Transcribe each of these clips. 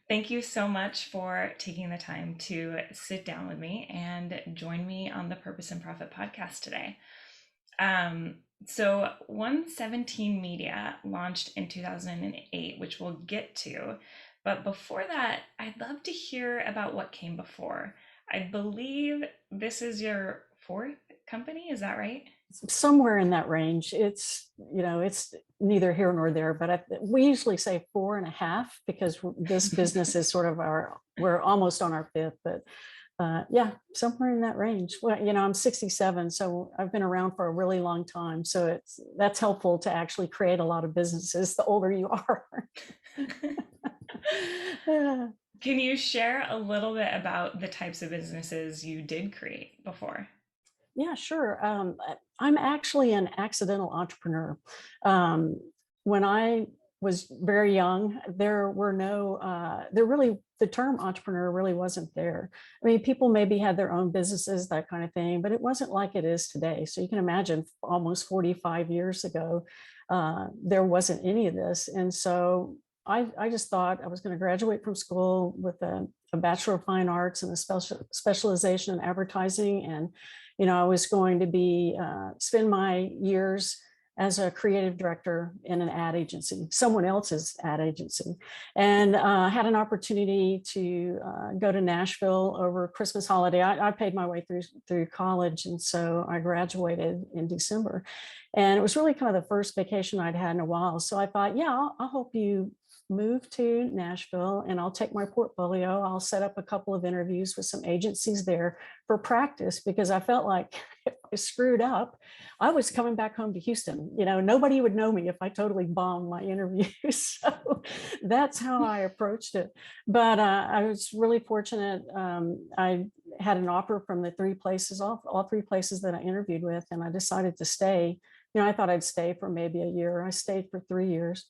Thank you so much for taking the time to sit down with me and join me on the Purpose and Profit podcast today. So, OneSeventeen Media launched in 2008, which we'll get to. But before that, I'd love to hear about what came before. I believe this is your fourth company, is that right? Somewhere in that range. It's neither here nor there, but we usually say 4.5 because this business is sort of we're almost on our fifth, but yeah, somewhere in that range. Well, I'm 67, so I've been around for a really long time. So that's helpful to actually create a lot of businesses the older you are. Yeah. Can you share a little bit about the types of businesses you did create before? Yeah, sure. I'm actually an accidental entrepreneur. When I was very young, there were the term entrepreneur really wasn't there. I mean, people maybe had their own businesses, that kind of thing, but it wasn't like it is today. So you can imagine almost 45 years ago, there wasn't any of this. And so I just thought I was going to graduate from school with a Bachelor of Fine Arts and a specialization in advertising. And I was going to be spend my years as a creative director in an ad agency, someone else's ad agency, and had an opportunity to go to Nashville over Christmas holiday. I paid my way through college, and so I graduated in December, and it was really kind of the first vacation I'd had in a while. So I thought, yeah, I'll help you move to Nashville, and I'll take my portfolio. I'll set up a couple of interviews with some agencies there for practice, because I felt like if I screwed up, I was coming back home to Houston. Nobody would know me if I totally bombed my interviews. So that's how I approached it. But I was really fortunate. I had an offer from the all three places that I interviewed with, and I decided to stay. I thought I'd stay for maybe a year. I stayed for 3 years.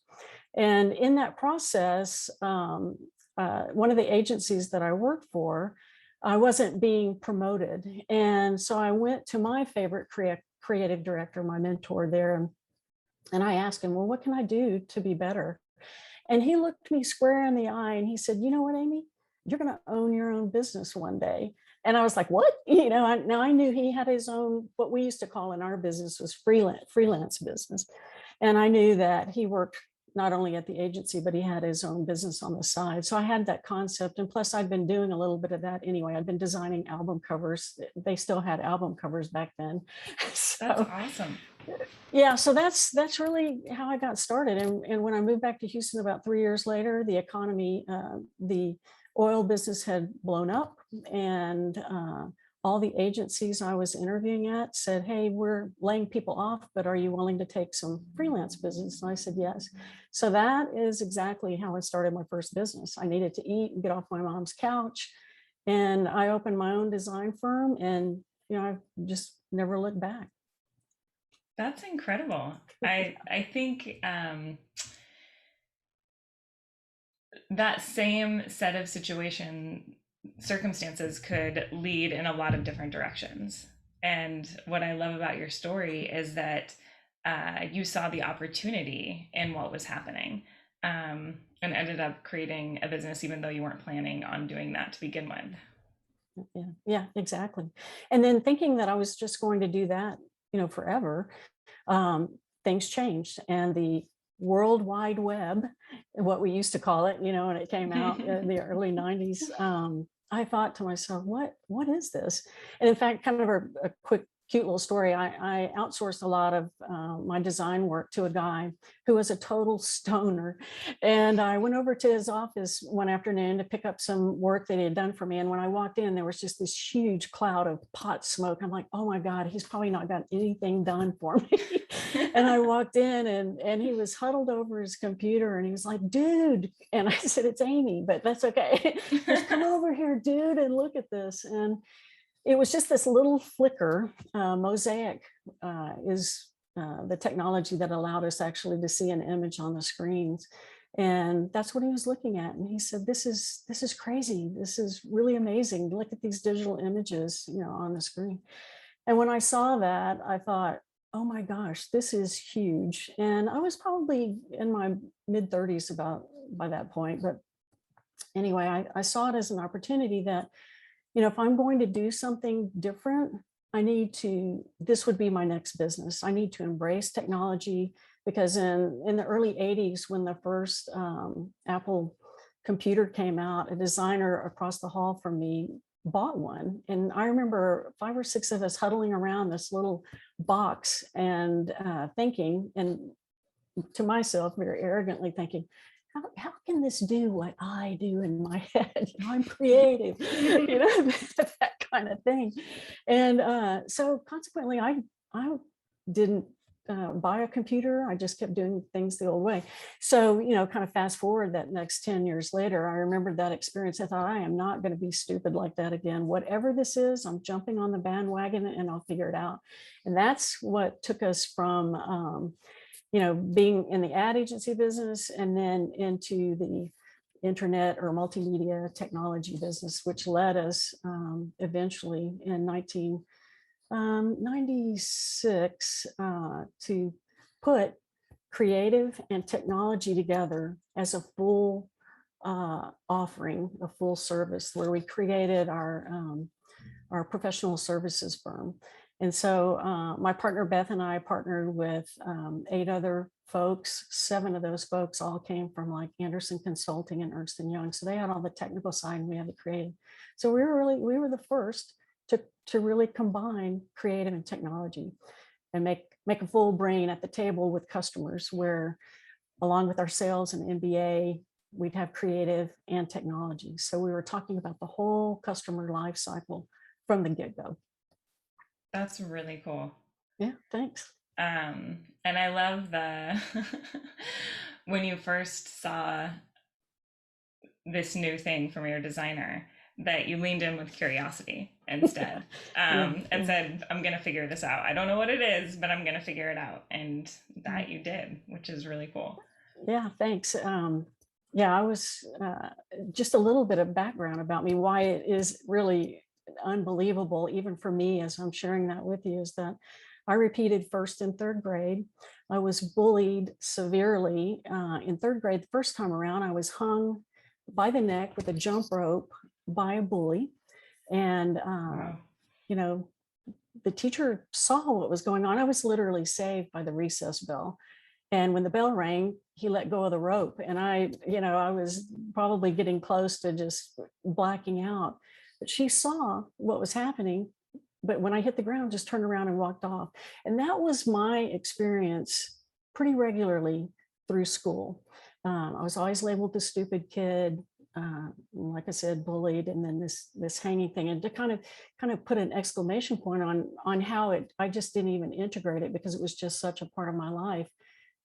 And in that process, one of the agencies that I worked for, I wasn't being promoted. And so I went to my favorite creative director, my mentor there, and I asked him, well, what can I do to be better? And he looked me square in the eye and he said, you know what, Amy, you're going to own your own business one day. And I was like, what? Now I knew he had his own, what we used to call in our business was freelance business. And I knew that he worked not only at the agency, but he had his own business on the side. So I had that concept. And plus I'd been doing a little bit of that anyway. I'd been designing album covers. They still had album covers back then. That's So awesome. yeah, so that's really how I got started. And when I moved back to Houston about 3 years later, the economy, the oil business had blown up, and all the agencies I was interviewing at said, hey, we're laying people off, but are you willing to take some freelance business? And I said, yes. So that is exactly how I started my first business. I needed to eat and get off my mom's couch. And I opened my own design firm, and I just never looked back. That's incredible. I think that same set of circumstances could lead in a lot of different directions. And what I love about your story is that you saw the opportunity in what was happening, and ended up creating a business even though you weren't planning on doing that to begin with. Yeah, exactly. And then thinking that I was just going to do that, forever, things changed, and the World Wide Web, what we used to call it, when it came out in the early 90s, I thought to myself, what is this? And in fact, kind of a quick, cute little story. I outsourced a lot of my design work to a guy who was a total stoner. And I went over to his office one afternoon to pick up some work that he had done for me. And when I walked in, there was just this huge cloud of pot smoke. I'm like, oh my God, he's probably not got anything done for me. And I walked in, and he was huddled over his computer, and he was like, dude. And I said, it's Amy, but that's okay. Just come over here, dude, and look at this. And it was just this little flicker. Mosaic is the technology that allowed us actually to see an image on the screens. And that's what he was looking at. And he said, this is crazy. This is really amazing. Look at these digital images, on the screen. And when I saw that, I thought, oh my gosh, this is huge. And I was probably in my mid 30s by that point, but anyway, I saw it as an opportunity that, if I'm going to do something different, this would be my next business. I need to embrace technology, because in the early 80s, when the first Apple computer came out, a designer across the hall from me bought one. And I remember 5 or 6 of us huddling around this little box and thinking, and to myself, very arrogantly thinking, how can this do what I do in my head? I'm creative, that kind of thing. And so consequently, I didn't buy a computer. I just kept doing things the old way. So, kind of fast forward that next 10 years later, I remembered that experience. I thought, I am not going to be stupid like that again. Whatever this is, I'm jumping on the bandwagon and I'll figure it out. And that's what took us from, being in the ad agency business and then into the internet or multimedia technology business, which led us eventually in 1996 to put creative and technology together as a full offering, a full service, where we created our professional services firm. And so my partner Beth and I partnered with 8 other folks. 7 of those folks all came from like Anderson Consulting and Ernst & Young. So they had all the technical side and we had the creative. So we were the first to really combine creative and technology and make a full brain at the table with customers, where along with our sales and MBA, we'd have creative and technology. So we were talking about the whole customer life cycle from the get-go. That's really cool. Yeah, thanks. And I love the when you first saw this new thing from your designer, that you leaned in with curiosity instead, and said, I'm going to figure this out. I don't know what it is, but I'm going to figure it out. And that you did, which is really cool. Yeah, thanks. I was just a little bit of background about me, why it is really unbelievable, even for me, as I'm sharing that with you, is that I repeated 1st and 3rd grade. I was bullied severely in 3rd grade. The first time around, I was hung by the neck with a jump rope by a bully. And, Wow. The teacher saw what was going on. I was literally saved by the recess bell. And when the bell rang, he let go of the rope. And I was probably getting close to just blacking out. But she saw what was happening. But when I hit the ground, just turned around and walked off. And that was my experience pretty regularly through school. I was always labeled the stupid kid, like I said, bullied, and then this hanging thing. And to kind of put an exclamation point on how I just didn't even integrate it, because it was just such a part of my life.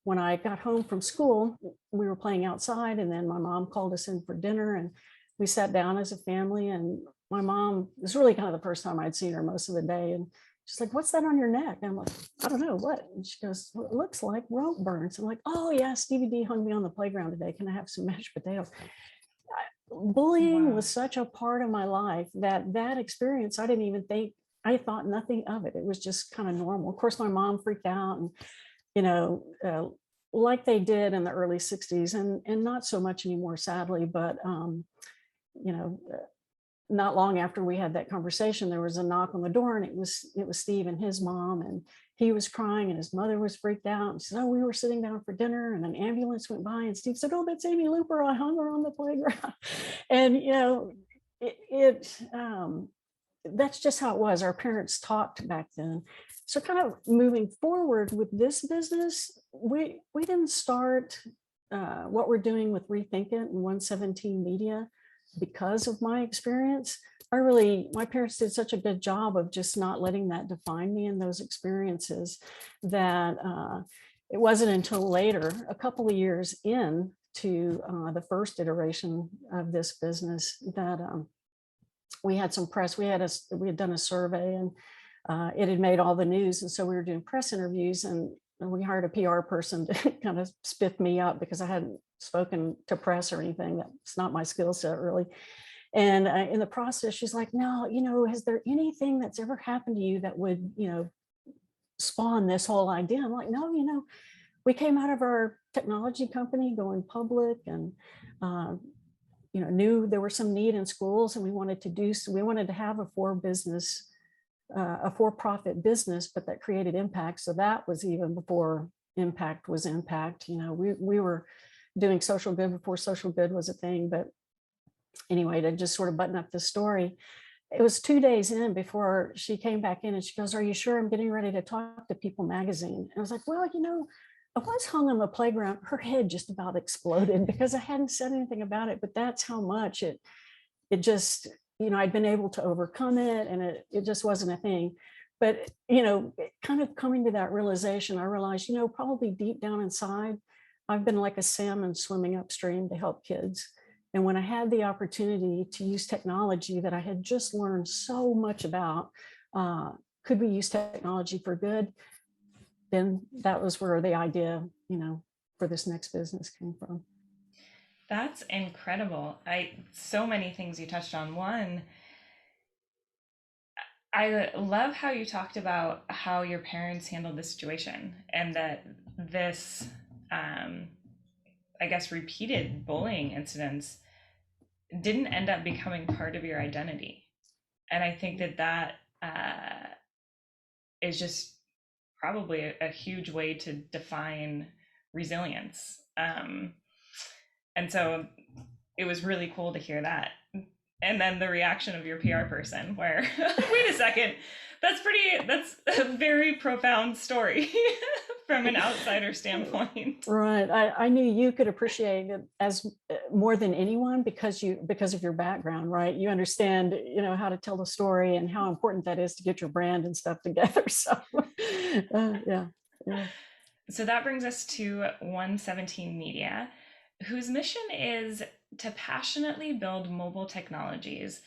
When I got home from school, we were playing outside, and then my mom called us in for dinner, and we sat down as a family. And my mom, it was really kind of the first time I'd seen her most of the day. And she's like, "What's that on your neck?" And I'm like, "I don't know, what?" And she goes, "Well, it looks like rope burns." I'm like, "Oh yeah, Stevie D hung me on the playground today. Can I have some mashed potatoes?" Bullying Wow. was such a part of my life that experience, I didn't even think, I thought nothing of it. It was just kind of normal. Of course, my mom freaked out, and like they did in the early 60s, and not so much anymore, sadly. But you know, not long after we had that conversation, there was a knock on the door, and it was Steve and his mom, and he was crying, and his mother was freaked out. And said, "Oh, we were sitting down for dinner, and an ambulance went by." And Steve said, "Oh, that's Amy Looper. I hung her on the playground." And that's just how it was. Our parents talked back then. So kind of moving forward with this business, we didn't start what we're doing with reThinkIt and OneSeventeen Media because of my experience. My parents did such a good job of just not letting that define me in those experiences, that it wasn't until later, a couple of years in to the first iteration of this business, that we had some press. We had done a survey, and it had made all the news. And so we were doing press interviews, and we hired a PR person to kind of spiff me up, because I hadn't spoken to press or anything. That's not my skill set, really. And in the process, she's like, "No, has there anything that's ever happened to you that would, spawn this whole idea?" I'm like, "No, we came out of our technology company going public, and knew there was some need in schools, and we wanted to have a for-profit business, but that created impact. So that was even before impact was impact. We were doing social good before social good was a thing. But anyway, to just sort of button up the story, it was 2 days in before she came back in and she goes, "Are you sure? I'm getting ready to talk to People magazine." And I was like, "Well, I was hung on the playground." Her head just about exploded because I hadn't said anything about it, but that's how much it just, I'd been able to overcome it, and it just wasn't a thing. But, kind of coming to that realization, I realized, probably deep down inside, I've been like a salmon swimming upstream to help kids. And when I had the opportunity to use technology that I had just learned so much about, could we use technology for good? Then that was where the idea, for this next business came from. That's incredible. So many things you touched on. One, I love how you talked about how your parents handled the situation, and that this, I guess, repeated bullying incidents didn't end up becoming part of your identity. And I think that is just probably a huge way to define resilience. And so it was really cool to hear that. And then the reaction of your PR person, where, wait a second, that's a very profound story from an outsider standpoint. Right. I knew you could appreciate it as more than anyone because of your background, right? You understand, how to tell the story and how important that is to get your brand and stuff together. So, yeah. So that brings us to OneSeventeen Media, whose mission is to passionately build mobile technologies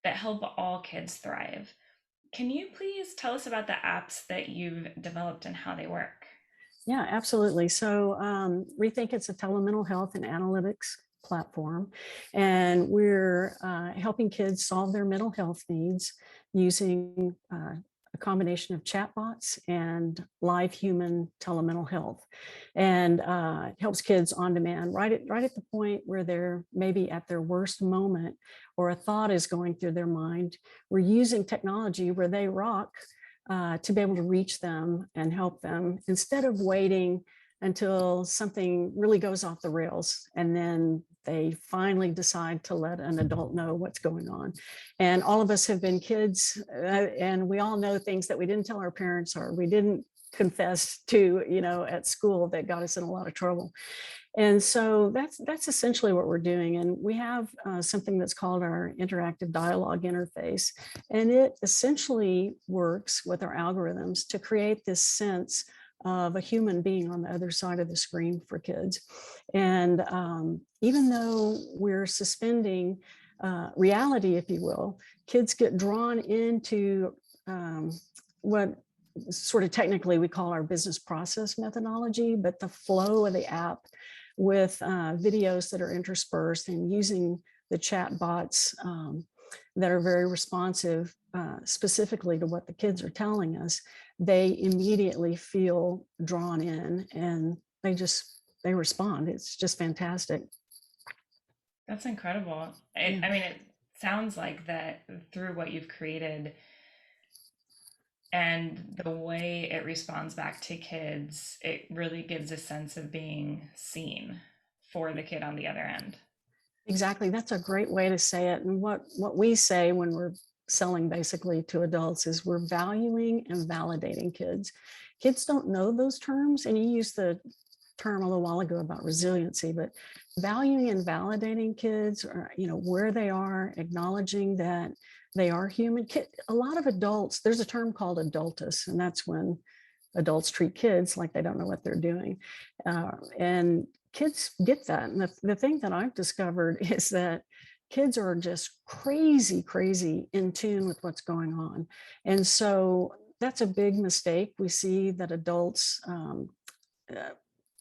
that help all kids thrive. Can you please tell us about the apps that you've developed and how they work? Yeah, absolutely. So reThinkIt's a telemental health and analytics platform, and we're helping kids solve their mental health needs using a combination of chatbots and live human telemental health, and it helps kids on demand, right at the point where they're maybe at their worst moment or a thought is going through their mind. We're using technology where they rock to be able to reach them and help them instead of waiting until something really goes off the rails and then they finally decide to let an adult know what's going on. And all of us have been kids, and we all know things that we didn't tell our parents or we didn't confess to, at school, that got us in a lot of trouble. And so that's essentially what we're doing. And we have something that's called our interactive dialogue interface. And it essentially works with our algorithms to create this sense of a human being on the other side of the screen for kids. And even though we're suspending reality, if you will, kids get drawn into what sort of technically we call our business process methodology, but the flow of the app with videos that are interspersed and using the chat bots that are very responsive specifically to what the kids are telling us, they immediately feel drawn in and they respond. It's just fantastic. That's incredible. I mean, it sounds like that through what you've created and the way it responds back to kids, it really gives a sense of being seen for the kid on the other end. Exactly. That's a great way to say it. And what we say when we're selling basically to adults is we're valuing and validating kids. Kids don't know those terms. And you used the term a little while ago about resiliency, but valuing and validating kids, or, where they are, acknowledging that they are human. A lot of adults, there's a term called adultus, and that's when adults treat kids like they don't know what they're doing. And kids get that. And the thing that I've discovered is that kids are just crazy in tune with what's going on. And so that's a big mistake. We see that adults,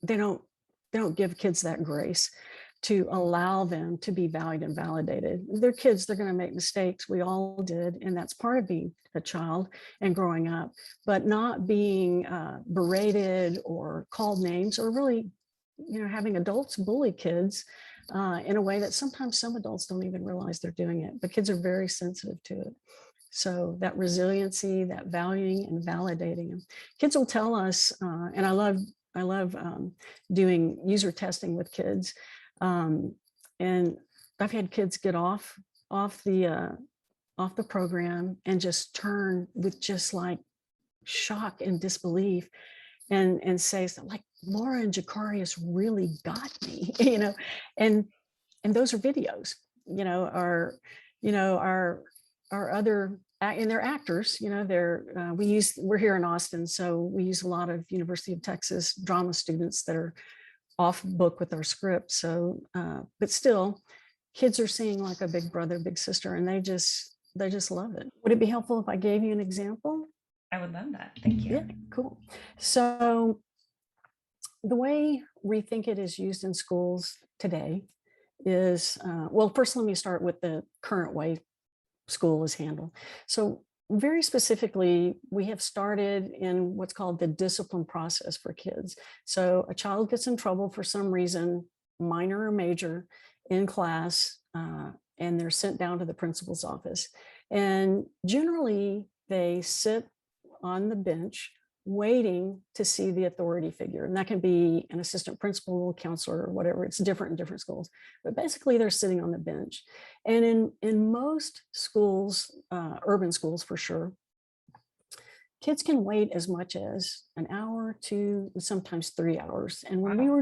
they don't give kids that grace to allow them to be valued and validated. They're kids, they're going to make mistakes. We all did. And that's part of being a child and growing up, but not being berated or called names or really, having adults bully kids in a way that sometimes some adults don't even realize they're doing it, but kids are very sensitive to it. So that resiliency, that valuing and validating them. Kids will tell us, and I love doing user testing with kids. And I've had kids get off the program and just turn with just like shock and disbelief and say something like, Laura and Jacarius really got me, and those are videos, our other, and they're actors, we're here in Austin, so we use a lot of University of Texas drama students that are off book with our script. So, but still, kids are seeing like a big brother, big sister, and they just love it. Would it be helpful if I gave you an example? I would love that. Thank you. Yeah, cool. So the way reThinkIt is used in schools today is, well, first let me start with the current way school is handled. So very specifically, we have started in what's called the discipline process for kids. So a child gets in trouble for some reason, minor or major, in class, and they're sent down to the principal's office. And generally, they sit on the bench waiting to see the authority figure. And that can be an assistant principal, counselor, or whatever. It's different in different schools. But basically, they're sitting on the bench. And in most schools, urban schools for sure, kids can wait as much as an hour, 2, sometimes 3 hours. And when we were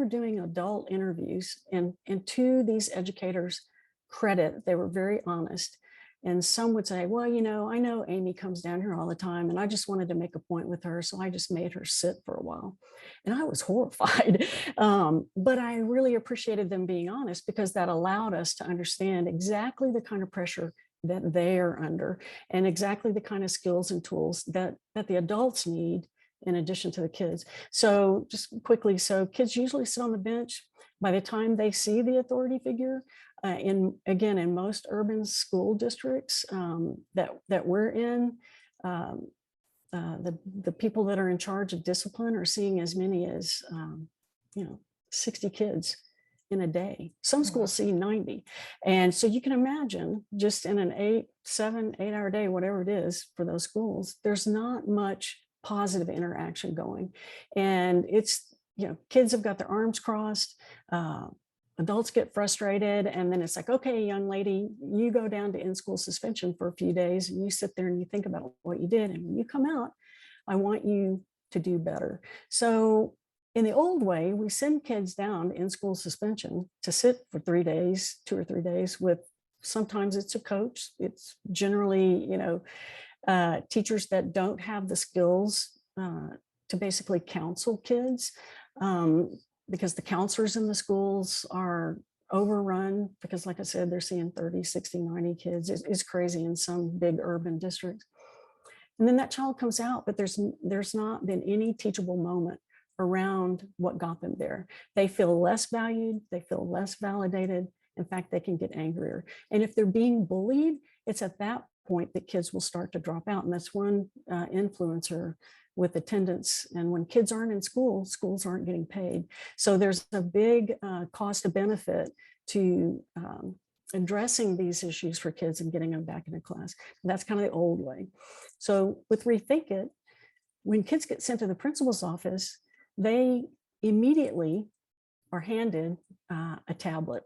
doing adult interviews, and to these educators' credit, they were very honest. And some would say, well, I know Amy comes down here all the time, and I just wanted to make a point with her, so I just made her sit for a while. And I was horrified. But I really appreciated them being honest, because that allowed us to understand exactly the kind of pressure that they are under, and exactly the kind of skills and tools that the adults need in addition to the kids. So just quickly, so kids usually sit on the bench. By the time they see the authority figure, in most urban school districts that we're in, the people that are in charge of discipline are seeing as many as 60 kids in a day. Some schools see 90. And so you can imagine, just in an 8 hour day, whatever it is for those schools, there's not much positive interaction going. And it's, kids have got their arms crossed, adults get frustrated, and then it's like, okay, young lady, you go down to in-school suspension for a few days, and you sit there and you think about what you did. And when you come out, I want you to do better. So in the old way, we send kids down in-school suspension to sit for 3 days, 2 or 3 days with, sometimes it's a coach. It's generally, teachers that don't have the skills to basically counsel kids, because the counselors in the schools are overrun, because like I said, they're seeing 30, 60, 90 kids. It's crazy in some big urban districts. And then that child comes out, but there's not been any teachable moment around what got them there. They feel less valued, they feel less validated. In fact, they can get angrier. And if they're being bullied, it's at that point that kids will start to drop out. And that's one influencer with attendance. And when kids aren't in school, schools aren't getting paid. So there's a big cost to benefit to addressing these issues for kids and getting them back into class. And that's kind of the old way. So with reThinkIt, when kids get sent to the principal's office, they immediately are handed a tablet.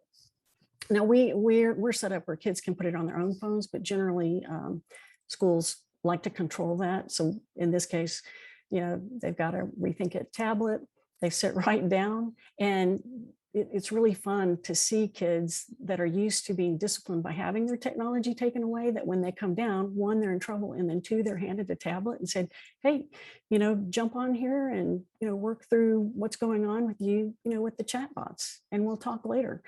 Now we're set up where kids can put it on their own phones, but generally schools like to control that. So in this case, they've got a reThinkIt tablet. They sit right down, and it's really fun to see kids that are used to being disciplined by having their technology taken away, that when they come down, 1, they're in trouble, and then 2, they're handed a tablet and said, hey, jump on here and, work through what's going on with you, with the chatbots, and we'll talk later.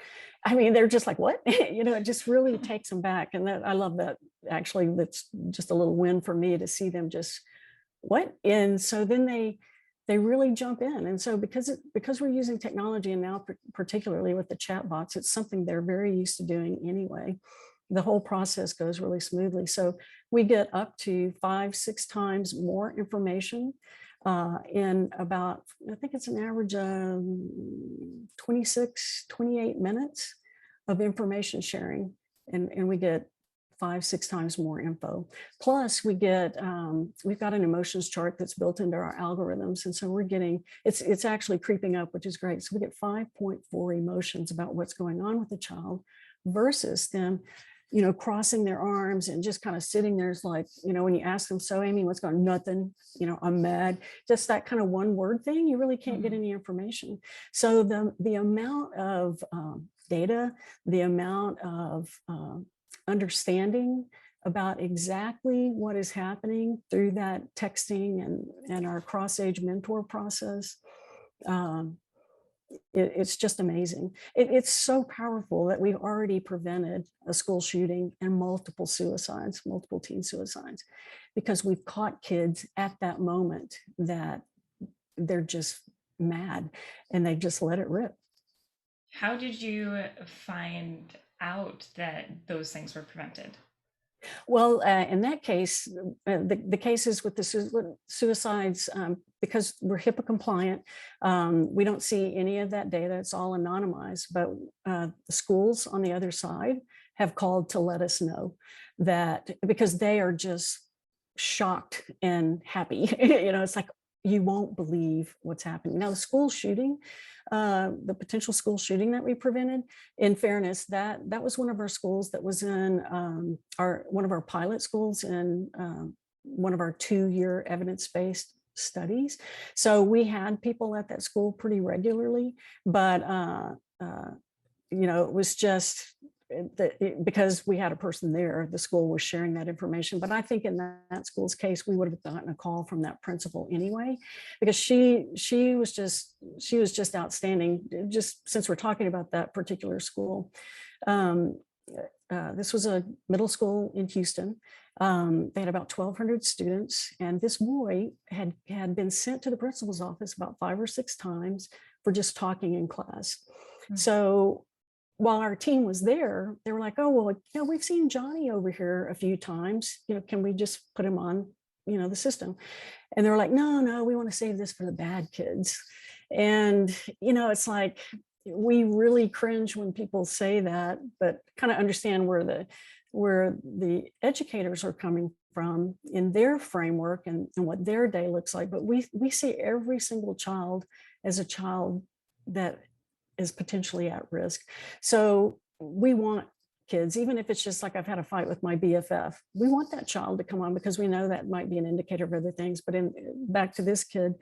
I mean, they're just like, what? It just really takes them back. And I love that. Actually, that's just a little win for me to see them just, what? And so then they really jump in. And so because we're using technology, and now particularly with the chatbots, it's something they're very used to doing anyway. The whole process goes really smoothly. So we get up to 5-6 times more information in about, I think it's an average of 26, 28 minutes of information sharing. And we get 5, 6 times more info. Plus we get, we've got an emotions chart that's built into our algorithms. And so we're getting, it's actually creeping up, which is great. So we get 5.4 emotions about what's going on with the child versus them, crossing their arms and just kind of sitting there. It's like, when you ask them, so Amy, what's going on? Nothing, I'm mad. Just that kind of one word thing, you really can't get any information. So the amount of data, the amount of understanding about exactly what is happening through that texting and our cross-age mentor process, it's just amazing. It's so powerful that we've already prevented a school shooting and multiple suicides, multiple teen suicides, because we've caught kids at that moment that they're just mad and they just let it rip. How did you find out that those things were prevented? Well, in that case, the cases with the suicides, because we're HIPAA compliant, we don't see any of that data. It's all anonymized, but the schools on the other side have called to let us know that, because they are just shocked and happy. It's like, you won't believe what's happening. Now, the school shooting, the potential school shooting that we prevented, in fairness, that was one of our schools that was in one of our pilot schools in one of our 2-year evidence-based studies. So we had people at that school pretty regularly, but it was just because we had a person there, the school was sharing that information. But I think in that school's case, we would have gotten a call from that principal anyway, because she was just outstanding. Just since we're talking about that particular school, this was a middle school in Houston. They had about 1,200 students, and this boy had been sent to the principal's office about 5 or 6 times for just talking in class. So while our team was there, they were like, oh, well, we've seen Johnny over here a few times, can we just put him on, the system? And they're like, no, we want to save this for the bad kids. And, it's like, we really cringe when people say that, but kind of understand where the educators are coming from in their framework and what their day looks like. But we see every single child as a child that is potentially at risk. So we want kids, even if it's just like, I've had a fight with my BFF, we want that child to come on, because we know that might be an indicator of other things. But back to this kid.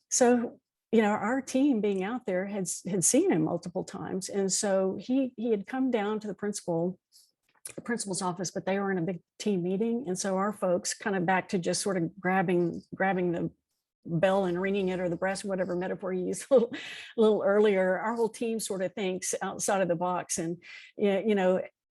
So, our team being out there had seen him multiple times. And so he had come down to the principal's office, but they were in a big team meeting. And so our folks, kind of back to just sort of grabbing the bell and ringing it, or the brass, whatever metaphor you used a little earlier, our whole team sort of thinks outside of the box. And,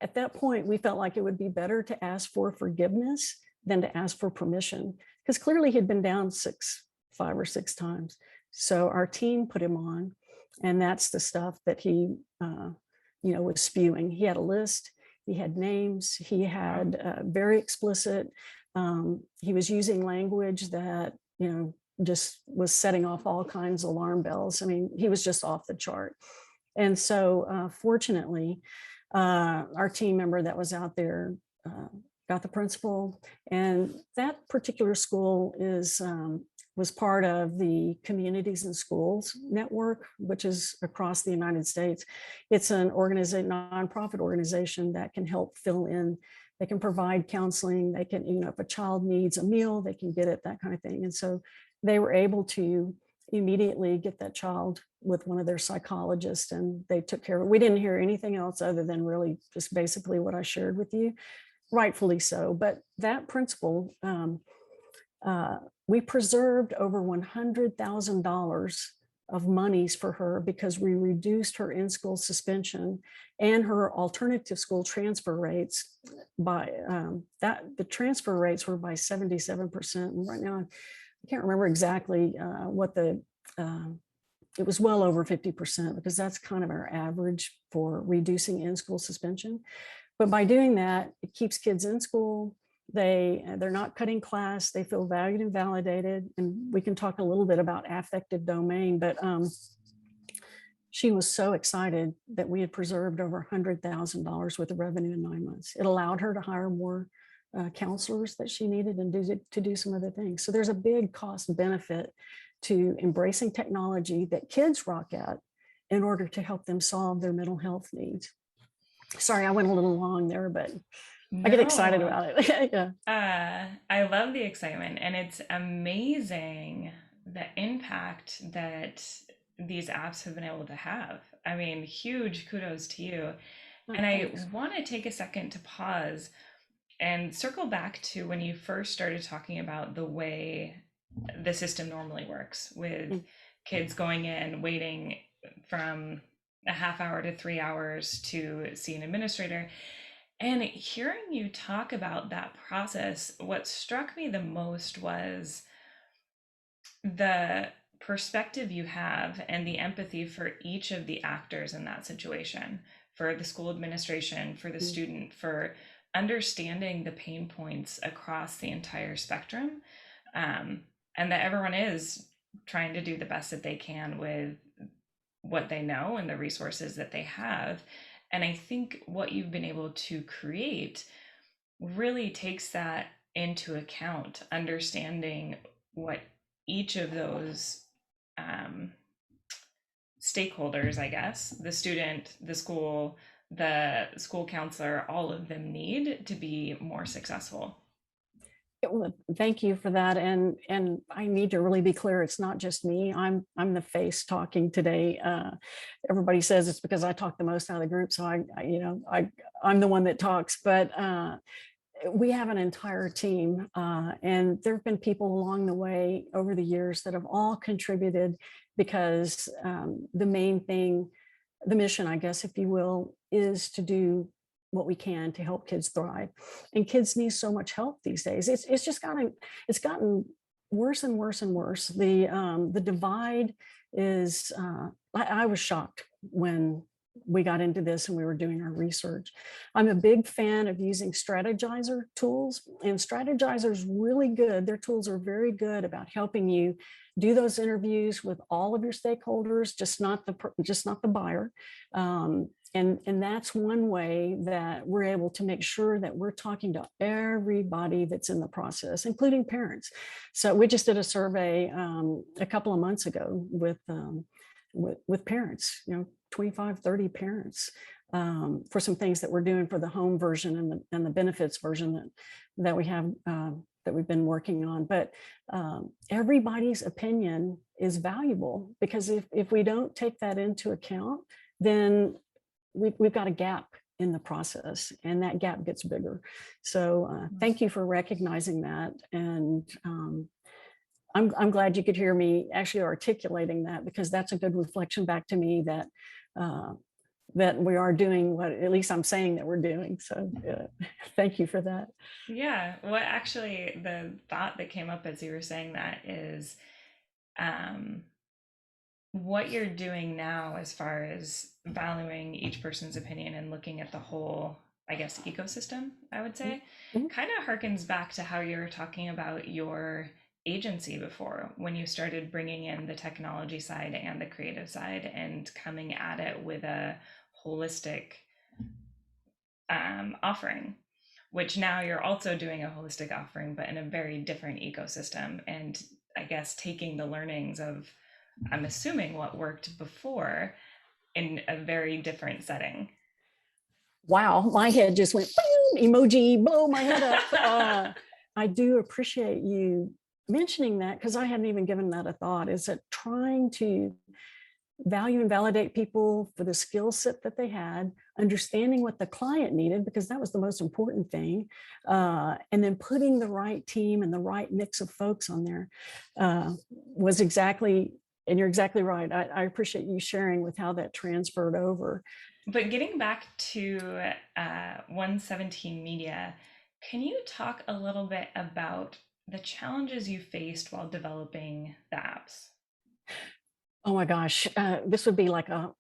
at that point, we felt like it would be better to ask for forgiveness than to ask for permission, because clearly he'd been down 5 or 6 times. So our team put him on, and that's the stuff that he, was spewing. He had a list, he had names, he had very explicit, he was using language that, just was setting off all kinds of alarm bells. I mean, he was just off the chart. And so fortunately, our team member that was out there got the principal, and that particular school was part of the Communities in Schools network, which is across the United States. It's an nonprofit organization that can help fill in. They can provide counseling. They can, if a child needs a meal, they can get it, that kind of thing. And so they were able to immediately get that child with one of their psychologists, and they took care of it. We didn't hear anything else other than really just basically what I shared with you, rightfully so. But that principal, we preserved over $100,000 of monies for her, because we reduced her in-school suspension and her alternative school transfer rates by the transfer rates were by 77%. And right now, I can't remember exactly what it was well over 50%, because that's kind of our average for reducing in-school suspension. But by doing that, it keeps kids in school. They're not cutting class. They feel valued and validated. And we can talk a little bit about affective domain, but she was so excited that we had preserved over $100,000 worth of revenue in 9 months. It allowed her to hire more counselors that she needed and to do some other things. So there's a big cost benefit to embracing technology that kids rock at in order to help them solve their mental health needs. Sorry, I went a little long there, but I get excited No, about it. Yeah. I love the excitement, and it's amazing the impact that these apps have been able to have. I mean, huge kudos to you. Oh, And I thanks. want to take a second to pause and circle back to when you first started talking about the way the system normally works with Mm. kids going in, waiting from a half hour to 3 hours to see an administrator. And hearing you talk about that process, what struck me the most was the perspective you have and the empathy for each of the actors in that situation, for the school administration, for the Mm. student, for understanding the pain points across the entire spectrum, um, and that everyone is trying to do the best that they can with what they know and the resources that they have. And I think what you've been able to create really takes that into account, understanding what each of those um, stakeholders, I guess, the student, the school counselor, all of them need to be more successful. Well, thank you for that. And I need to really be clear. It's not just me. I'm the face talking today. Everybody says it's because I talk the most out of the group. So I'm the one that talks. But we have an entire team, and there have been people along the way over the years that have all contributed because the main thing, the mission, I guess, if you will, is to do what we can to help kids thrive. And kids need so much help these days. It's just gotten worse and worse and worse. The divide is. I was shocked when we got into this and we were doing our research. I'm a big fan of using strategizer tools, and strategizer is really good. Their tools are very good about helping you do those interviews with all of your stakeholders, just not the buyer. And that's one way that we're able to make sure that we're talking to everybody that's in the process, including parents. So we just did a survey a couple of months ago with parents, 25, 30 parents, for some things that we're doing for the home version and the benefits version that we have, that we've been working on. But everybody's opinion is valuable, because if we don't take that into account, then we've got a gap in the process, and that gap gets bigger. So thank you for recognizing that. And I'm glad you could hear me actually articulating that, because that's a good reflection back to me uh, that we are doing what at least I'm saying that we're doing. So thank you for that. Yeah, what actually the thought that came up as you were saying that is um, what you're doing now as far as valuing each person's opinion and looking at the whole, I guess, ecosystem, I would say, Mhm. kind of harkens back to how you were talking about your agency before, when you started bringing in the technology side and the creative side and coming at it with a holistic offering, which now you're also doing a holistic offering, but in a very different ecosystem. And I guess taking the learnings of, I'm assuming, what worked before in a very different setting. Wow, my head just went emoji, blow my head up. I do appreciate you mentioning that, because I hadn't even given that a thought. Is that trying to value and validate people for the skill set that they had, understanding what the client needed, because that was the most important thing, and then putting the right team and the right mix of folks on there was exactly, and you're exactly right. I appreciate you sharing with how that transferred over. But getting back to OneSeventeen Media, can you talk a little bit about the challenges you faced while developing the apps? Oh my gosh, this would be like a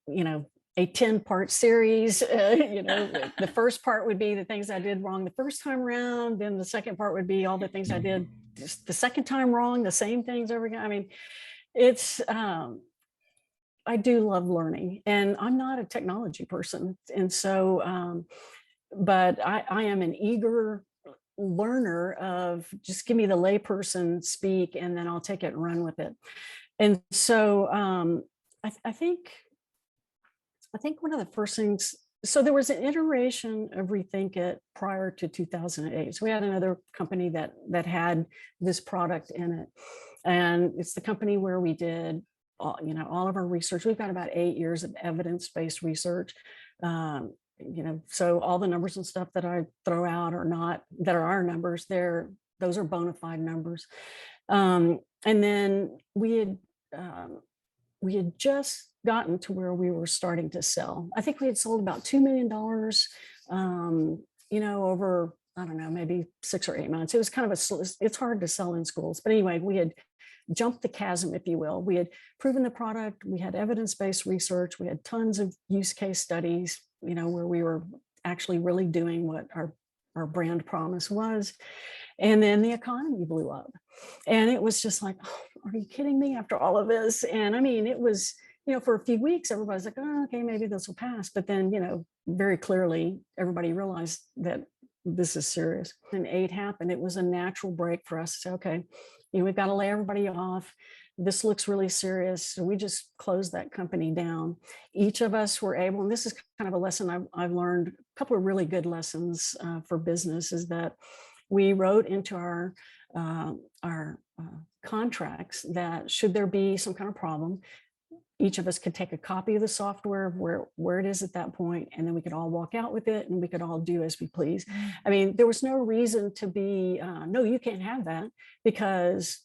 a 10-part series. The first part would be the things I did wrong the first time around. Then the second part would be all the things I did the second time wrong, the same things over again. I mean, it's, I do love learning, and I'm not a technology person. And so, but I am an eager learner of just give me the layperson speak and then I'll take it and run with it. And so I think one of the first things, so there was an iteration of ReThinkIt prior to 2008. So we had another company that had this product in it. And it's the company where we did all of our research. We've got about 8 years of evidence-based research. So all the numbers and stuff that I throw out are not, that are our numbers, those are bona fide numbers. And then we had just gotten to where we were starting to sell. I think we had sold about $2 million, over, I don't know, maybe 6 or 8 months. It was kind of it's hard to sell in schools. But anyway, we had jumped the chasm, if you will. We had proven the product. We had evidence-based research. We had tons of use case studies, where we were actually really doing what our brand promise was. And then the economy blew up. And it was just like, oh, are you kidding me after all of this? And I mean, it was, for a few weeks, everybody's like, oh, okay, maybe this will pass. But then, very clearly, everybody realized that this is serious. And 8 happened. It was a natural break for us to say, okay, we've got to lay everybody off. This looks really serious. So we just closed that company down. Each of us were able, and this is kind of a lesson I've learned, a couple of really good lessons for business, is that we wrote into our contracts that should there be some kind of problem, each of us could take a copy of the software of where it is at that point, and then we could all walk out with it and we could all do as we please. I mean, there was no reason to be, no, you can't have that, because,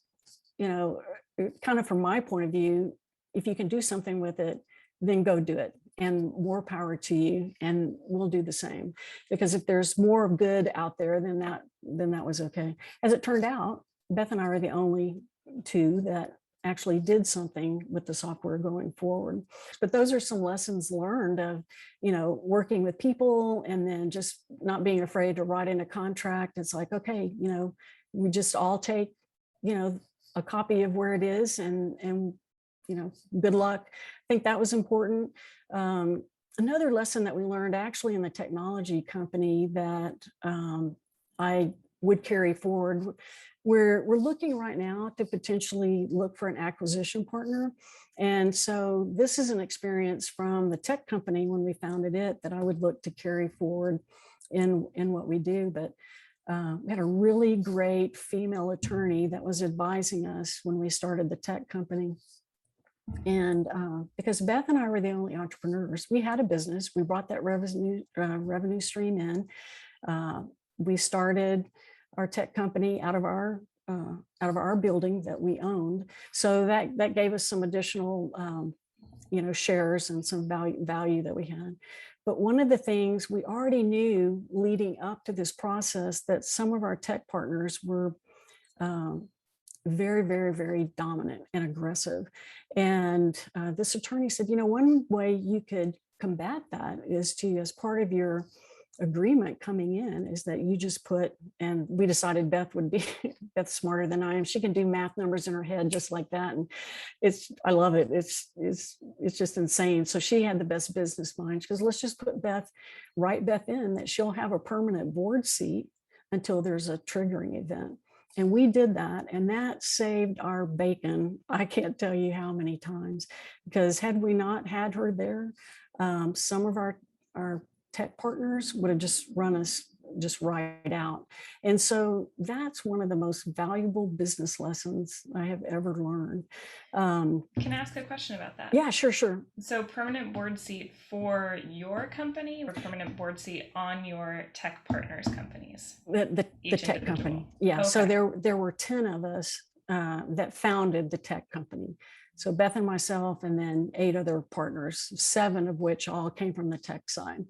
kind of from my point of view, if you can do something with it, then go do it, and more power to you, and we'll do the same. Because if there's more good out there, then that was okay. As it turned out, Beth and I are the only two that actually did something with the software going forward. But those are some lessons learned of, working with people, and then just not being afraid to write in a contract. It's like, okay, we just all take, a copy of where it is, and good luck. I think that was important. Another lesson that we learned actually in the technology company that I would carry forward, we're looking right now to potentially look for an acquisition partner. And so this is an experience from the tech company when we founded it that I would look to carry forward in what we do. But we had a really great female attorney that was advising us when we started the tech company. And because Beth and I were the only entrepreneurs, we had a business. We brought that revenue stream in. We started our tech company out of our building that we owned. So that gave us some additional, shares and some value that we had. But one of the things we already knew leading up to this process, that some of our tech partners were very, very, very dominant and aggressive. And this attorney said, one way you could combat that is to, as part of your agreement coming in, is that you just put, and we decided Beth would be, Beth's smarter than I am. She can do math numbers in her head just like that. And I love it. It's just insane. So she had the best business mind, because let's just write Beth in that she'll have a permanent board seat until there's a triggering event. And we did that, and that saved our bacon. I can't tell you how many times, because had we not had her there, some of our tech partners would have just run us just right out. And so that's one of the most valuable business lessons I have ever learned. Can I ask a question about that? Yeah, sure. So permanent board seat for your company, or permanent board seat on your tech partners' companies? The tech company. Yeah. Okay. So there were 10 of us that founded the tech company. So Beth and myself, and then 8 other partners, 7 of which all came from the tech side.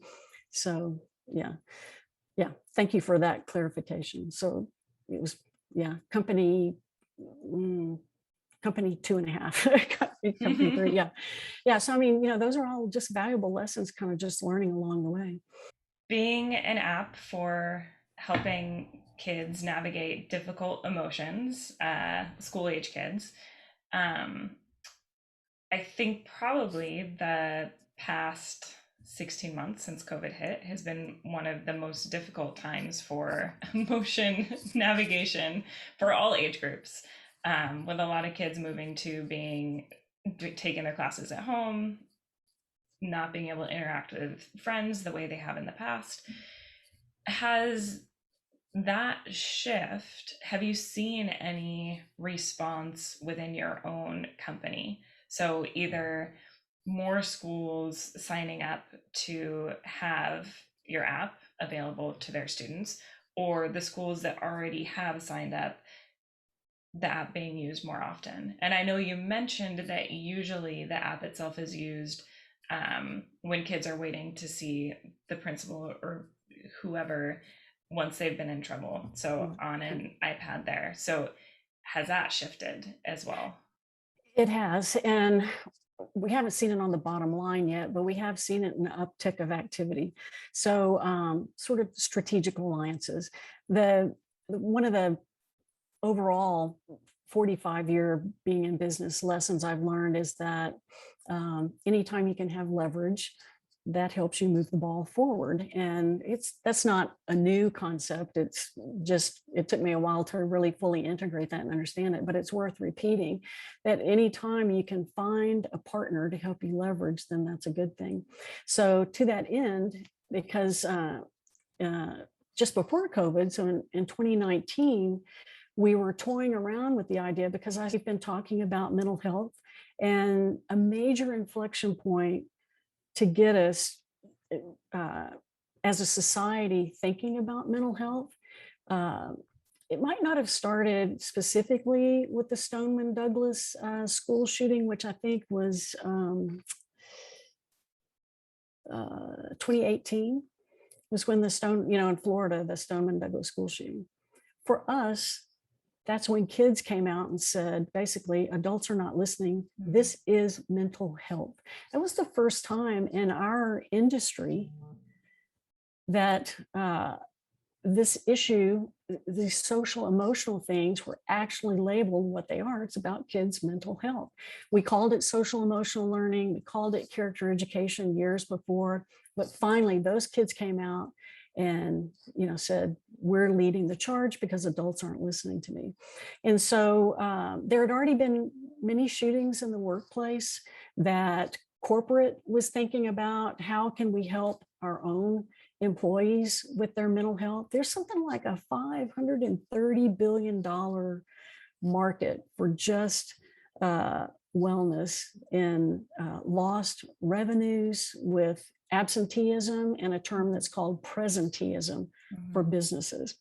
So yeah. Thank you for that clarification. So it was, company company 2.5, company 3. Yeah. Yeah. So, I mean, those are all just valuable lessons, kind of just learning along the way. Being an app for helping kids navigate difficult emotions, school age kids, um, I think probably the past 16 months since COVID hit has been one of the most difficult times for emotion navigation for all age groups, with a lot of kids moving to being taking their classes at home, not being able to interact with friends the way they have in the past. Has that shift, have you seen any response within your own company? So either more schools signing up to have your app available to their students, or the schools that already have signed up, the app being used more often? And I know you mentioned that usually the app itself is used when kids are waiting to see the principal or whoever once they've been in trouble. So on an iPad there. So has that shifted as well? It has. And we haven't seen it on the bottom line yet, but we have seen it in the uptick of activity. So sort of strategic alliances. One of the overall 45-year being in business lessons I've learned is that anytime you can have leverage, that helps you move the ball forward. And that's not a new concept. It's just, it took me a while to really fully integrate that and understand it, but it's worth repeating that anytime you can find a partner to help you leverage, then that's a good thing. So to that end, because just before COVID, so in 2019, we were toying around with the idea because I've been talking about mental health, and a major inflection point to get us as a society thinking about mental health. It might not have started specifically with the Stoneman Douglas school shooting, which I think was 2018 was when in Florida, the Stoneman Douglas school shooting. For us, that's when kids came out and said, basically, adults are not listening. This is mental health. It was the first time in our industry that this issue, these social emotional things were actually labeled what they are. It's about kids' mental health. We called it social emotional learning. We called it character education years before, but finally those kids came out and said, we're leading the charge because adults aren't listening to me. And so there had already been many shootings in the workplace that corporate was thinking about. How can we help our own employees with their mental health? There's something like a $530 billion market for just wellness in lost revenues with absenteeism and a term that's called presenteeism for businesses.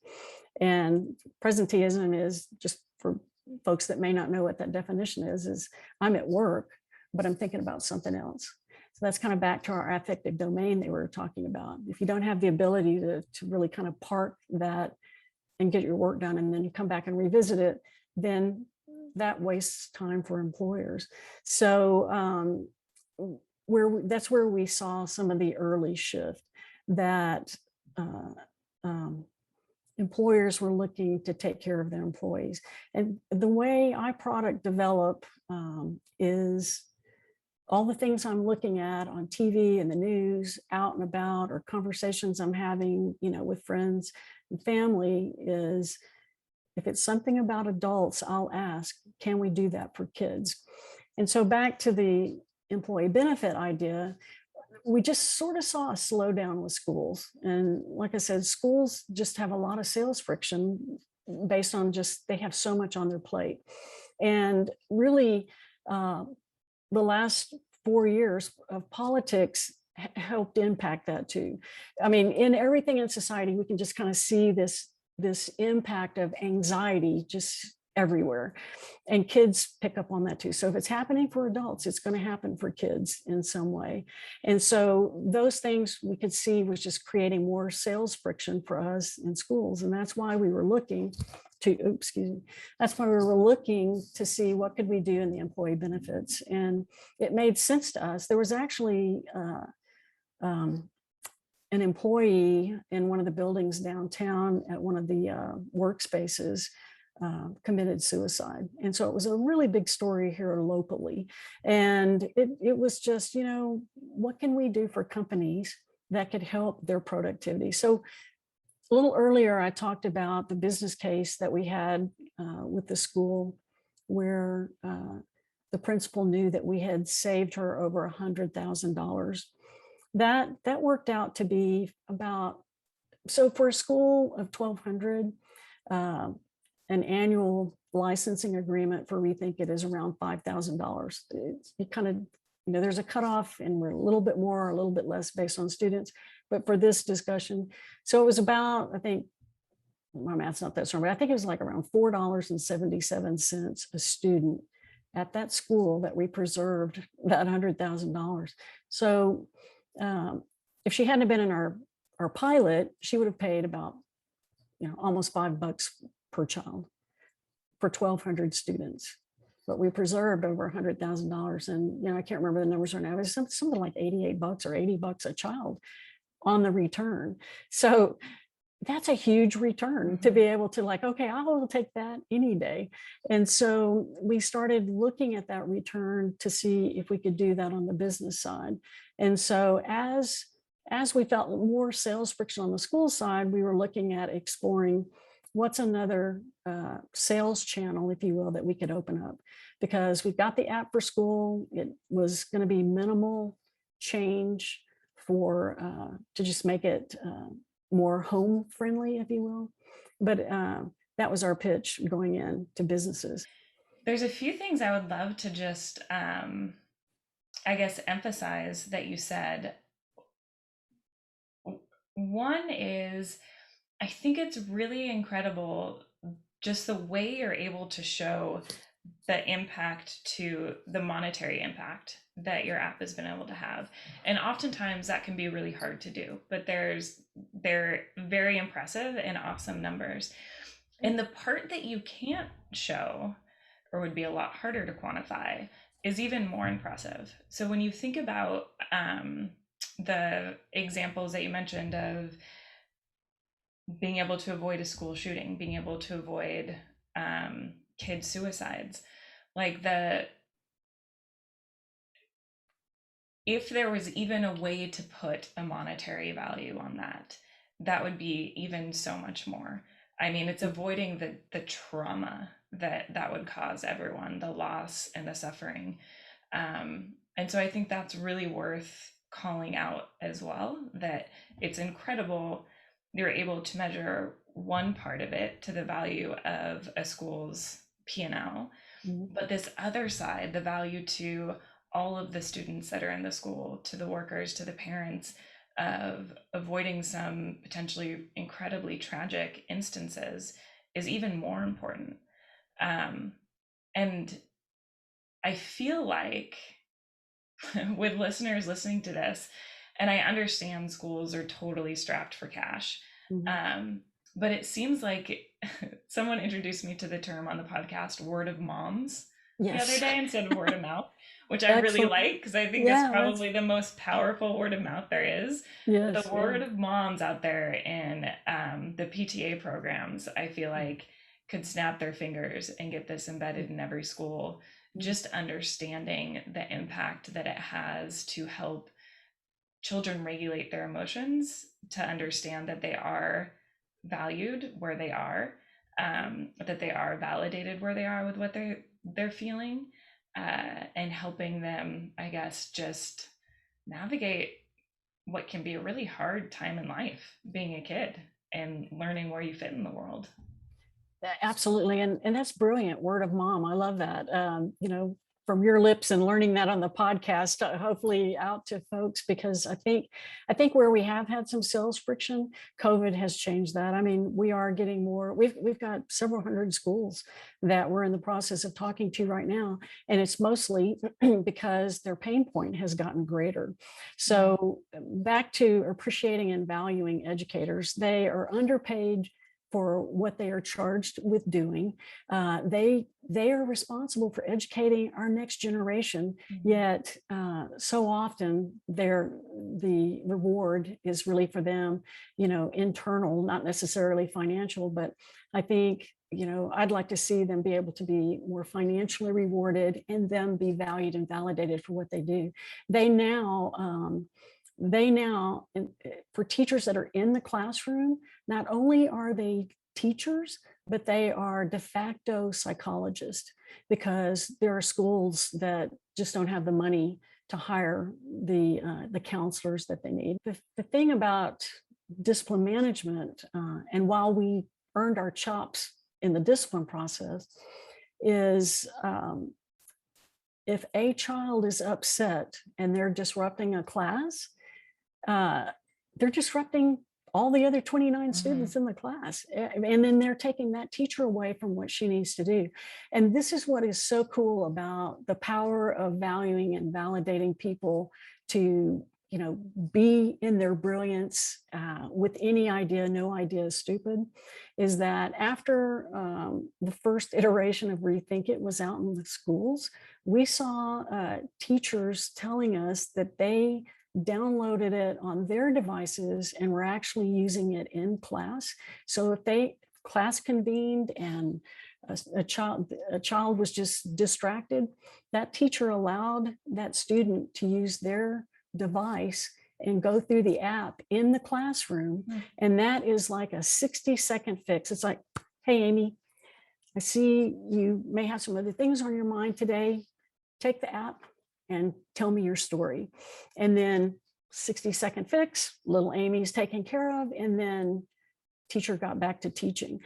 And presenteeism is, just for folks that may not know what that definition is I'm at work, but I'm thinking about something else. So that's kind of back to our affective domain they were talking about. If you don't have the ability to really kind of park that and get your work done, and then you come back and revisit it, then that wastes time for employers. So that's where we saw some of the early shift, that employers were looking to take care of their employees. And the way iProduct develop is all the things I'm looking at on TV and the news, out and about, or conversations I'm having, with friends and family, is if it's something about adults, I'll ask, can we do that for kids? And so back to the employee benefit idea, we just sort of saw a slowdown with schools. And like I said, schools just have a lot of sales friction based on just, they have so much on their plate. And really, the last 4 years of politics helped impact that too. I mean, in everything in society, we can just kind of see this impact of anxiety just everywhere. And kids pick up on that too. So if it's happening for adults, it's going to happen for kids in some way. And so those things we could see was just creating more sales friction for us in schools. And that's why we were looking to, oops, excuse me, that's why we were looking to see what could we do in the employee benefits. And it made sense to us. There was actually um, an employee in one of the buildings downtown at one of the workspaces committed suicide. And so it was a really big story here locally. And it was just, what can we do for companies that could help their productivity? So a little earlier, I talked about the business case that we had with the school where the principal knew that we had saved her over $100,000. That worked out to be about, so for a school of 1,200, an annual licensing agreement for reThinkIt is around $5,000. It kind of, there's a cutoff and we're a little bit more, a little bit less based on students. But for this discussion, so it was about, I think, my math's not that strong, but I think it was like around $4.77 a student at that school that we preserved that $100,000. So if she hadn't been in our pilot, she would have paid about, almost $5 per child for 1,200 students. But we preserved over $100,000. And, I can't remember the numbers right now. It was something like $88 or $80 a child on the return. So that's a huge return to be able to okay, I will take that any day. And so we started looking at that return to see if we could do that on the business side. And so as we felt more sales friction on the school side, we were looking at exploring what's another sales channel, if you will, that we could open up, because we've got the app for school. It was going to be minimal change for to just make it more home friendly, if you will. But that was our pitch going in to businesses. There's a few things I would love to just, I guess, emphasize that you said. One is, I think it's really incredible just the way you're able to show the impact to the monetary impact that your app has been able to have. And oftentimes that can be really hard to do, but they're very impressive and awesome numbers. And the part that you can't show, or would be a lot harder to quantify, is even more impressive. So when you think about the examples that you mentioned of being able to avoid a school shooting, being able to avoid kid suicides, if there was even a way to put a monetary value on that, that would be even so much more. I mean, it's avoiding the trauma that would cause everyone, the loss and the suffering. And so I think that's really worth calling out as well, that it's incredible you're able to measure one part of it to the value of a school's P&L, but this other side, the value to all of the students that are in the school, to the workers, to the parents, of avoiding some potentially incredibly tragic instances, is even more important. And I feel like with listeners listening to this, and I understand schools are totally strapped for cash, but it seems like someone introduced me to the term on the podcast, word of moms, the other day instead of word of mouth, which I really like, because I think it's probably the most powerful word of mouth there is. The word of moms out there in the PTA programs, I feel like could snap their fingers and get this embedded in every school, just understanding the impact that it has to help children regulate their emotions, to understand that they are valued where they are, that they are validated where they are with what they're feeling, and helping them, I guess, just navigate what can be a really hard time in life, being a kid and learning where you fit in the world. Absolutely. And that's brilliant. Word of mom. I love that. from your lips and learning that on the podcast, hopefully out to folks, because I think where we have had some sales friction, COVID has changed that. I mean, we are getting more. We've got several hundred schools that we're in the process of talking to right now, and it's mostly because their pain point has gotten greater. So back to appreciating and valuing educators, they are underpaid for what they are charged with doing. They are responsible for educating our next generation, yet so often the reward is really for them, internal, not necessarily financial, but I think, I'd like to see them be able to be more financially rewarded and them be valued and validated for what they do. They now, for teachers that are in the classroom, not only are they teachers, but they are de facto psychologists, because there are schools that just don't have the money to hire the counselors that they need. The thing about discipline management, and while we earned our chops in the discipline process, is if a child is upset and they're disrupting a class, they're disrupting all the other 29 students in the class. And then they're taking that teacher away from what she needs to do. And this is what is so cool about the power of valuing and validating people to, be in their brilliance with any idea. No idea is stupid. Is that after the first iteration of reThinkIt was out in the schools, we saw teachers telling us that they downloaded it on their devices and were actually using it in class. So if class convened and a child was just distracted, that teacher allowed that student to use their device and go through the app in the classroom. And that is like a 60-second fix. It's like, hey, Amy, I see you may have some other things on your mind today. Take the app and tell me your story. And then 60-second fix, little Amy's taken care of, and then teacher got back to teaching.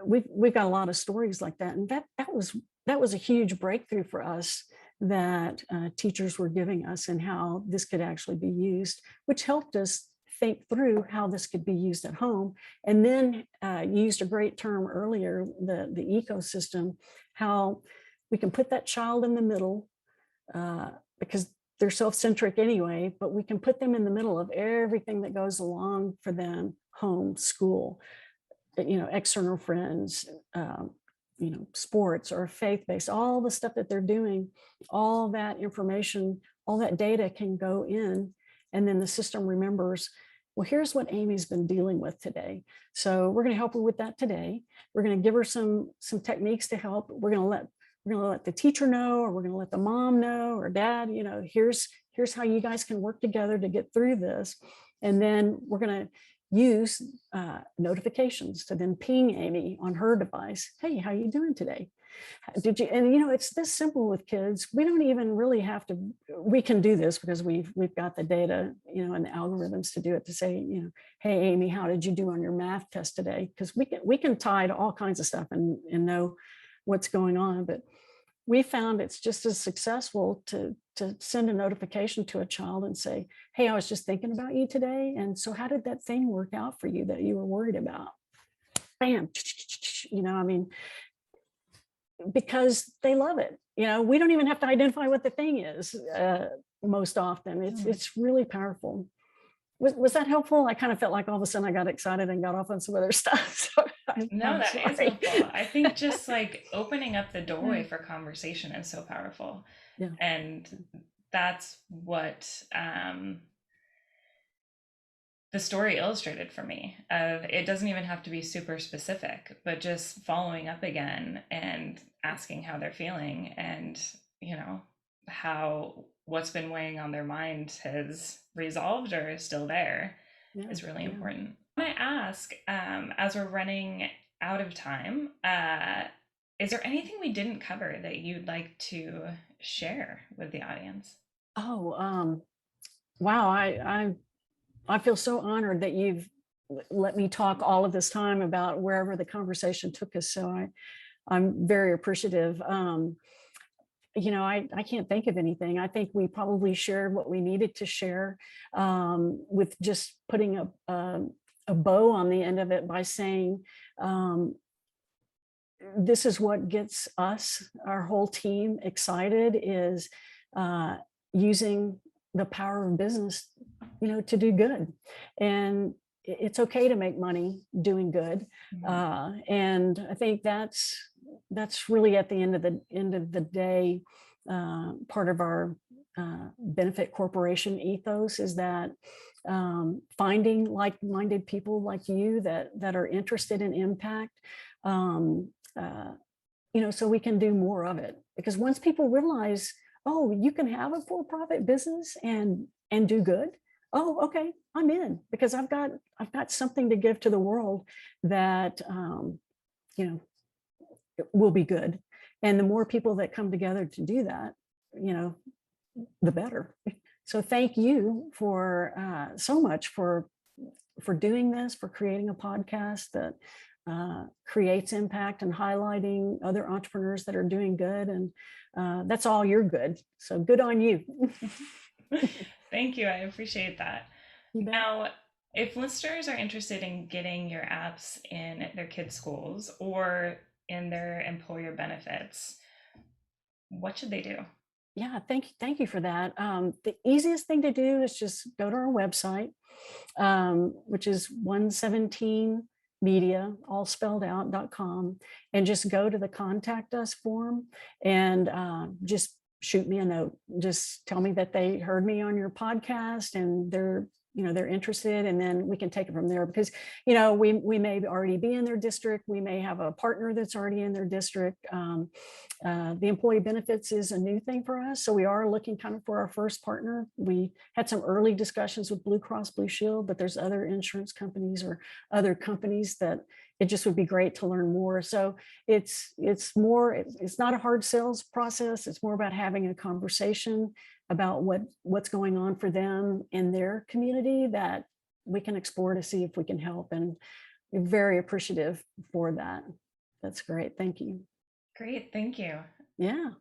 We've got a lot of stories like that. And that was a huge breakthrough for us, that teachers were giving us, and how this could actually be used, which helped us think through how this could be used at home. And then you used a great term earlier, the ecosystem, how we can put that child in the middle, because they're self-centric anyway, but we can put them in the middle of everything that goes along for them: home, school, external friends, sports or faith-based, all the stuff that they're doing. All that information, all that data can go in, and then the system remembers, well, here's what Amy's been dealing with today. So we're going to help her with that today. We're going to give her some techniques to help. We're going to let the teacher know, or we're going to let the mom know, or dad, here's how you guys can work together to get through this. And then we're going to use notifications to then ping Amy on her device. Hey, how you doing today? Did you? And it's this simple with kids. We don't even really have to. We can do this because we've got the data, and the algorithms to do it, to say, hey, Amy, how did you do on your math test today? Because we can tie to all kinds of stuff and know what's going on. But we found it's just as successful to send a notification to a child and say, hey, I was just thinking about you today. And so how did that thing work out for you that you were worried about? Bam, because they love it. We don't even have to identify what the thing is most often. It's really powerful. Was that helpful? I kind of felt like all of a sudden I got excited and got off on some other stuff. So no, that is helpful. I think just like opening up the doorway for conversation is so powerful. Yeah. And that's what the story illustrated for me. It doesn't even have to be super specific, but just following up again and asking how they're feeling, and how what's been weighing on their mind has resolved or is still there is really important. I want to ask, as we're running out of time, is there anything we didn't cover that you'd like to share with the audience? Oh, wow. I feel so honored that you've let me talk all of this time about wherever the conversation took us. So I'm very appreciative. I can't think of anything. I think we probably shared what we needed to share, with just putting a bow on the end of it by saying, this is what gets us, our whole team, excited, is using the power of business, to do good. And it's okay to make money doing good. And I think that's really, at the end of the day, part of our benefit corporation ethos, is that finding like-minded people like you that are interested in impact, so we can do more of it. Because once people realize, oh, you can have a for-profit business and do good. Oh, okay, I'm in, because I've got something to give to the world that will be good. And the more people that come together to do that, the better. So thank you for so much for doing this, for creating a podcast that creates impact and highlighting other entrepreneurs that are doing good. And that's all your good. So good on you. Thank you. I appreciate that. Now, if listeners are interested in getting your apps in their kids' schools or in their employer benefits, what should they do? Yeah, thank you for that. The easiest thing to do is just go to our website, which is OneSeventeen Media, all spelled out.com, and just go to the contact us form and just shoot me a note. Just tell me that they heard me on your podcast and they're interested, and then we can take it from there. Because we may already be in their district, we may have a partner that's already in their district. The employee benefits is a new thing for us, so we are looking kind of for our first partner. We had some early discussions with Blue Cross Blue Shield, but there's other insurance companies or other companies that it just would be great to learn more. So it's not a hard sales process. It's more about having a conversation about what's going on for them in their community that we can explore to see if we can help. And we're very appreciative for that. That's great. Thank you. Great. Thank you. Yeah.